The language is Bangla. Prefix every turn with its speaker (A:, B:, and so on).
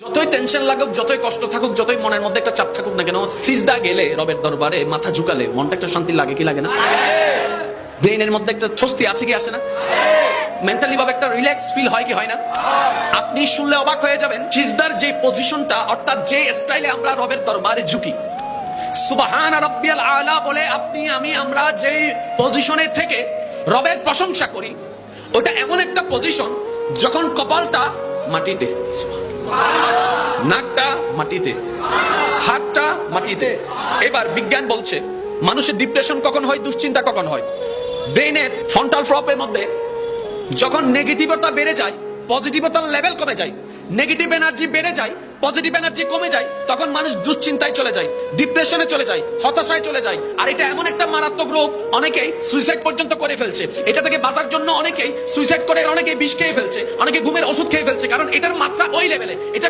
A: যতই টেনশন লাগুক, যতই কষ্ট থাকুক, যতই মনের মধ্যে একটা চাপ থাকুক না কেন, সিজদা গেলে রবের দরবারে মাথা ঝুকালে মনটা একটা শান্তি লাগে কি লাগে না? ব্রেইনের মধ্যে একটা স্বস্তি আছে কি আসে না? মেন্টালি ভাবে একটা রিল্যাক্স ফিল হয় কি হয় না? আপনি শুনলে অবাক হয়ে যাবেন, সিজদার যে পজিশনটা, অর্থাৎ যে স্টাইলে আমরা রবের দরবারে ঝুঁকি, সুবহান রাব্বিয়াল আলা বলে আপনি আমি আমরা যে পজিশনে থেকে রবের প্রশংসা করি, ওটা এমন একটা পজিশন যখন কপালটা মাটিতে, নাকটা মাটিতে, হাতটা মাটিতে। এবার বিজ্ঞান বলছে মানুষের ডিপ্রেশন কখন হয়, দুশ্চিন্তা কখন হয়? ব্রেইনের ফ্রন্টাল ফ্লপের মধ্যে যখন নেগেটিভতা বেড়ে যায়, পজিটিভতার লেভেল কমে যায়, নেগেটিভ এনার্জি বেড়ে যায়, পজিটিভ এনার্জি কমে যায়, তখন মানুষ দুশ্চিন্তায় চলে যায়, ডিপ্রেশনে চলে যায়, হতাশায় চলে যায়। আর এটা এমন একটা মারাত্মক রোগ, অনেকেই সুইসাইড পর্যন্ত করে ফেলছে। এটা থেকে বাঁচার জন্য অনেকেই সুইসাইড করে, অনেকেই বিষ খেয়ে ফেলছে, অনেকে ঘুমের ওষুধ খেয়ে ফেলছে, কারণ এটার মাত্রা ওই লেভেলে। এটা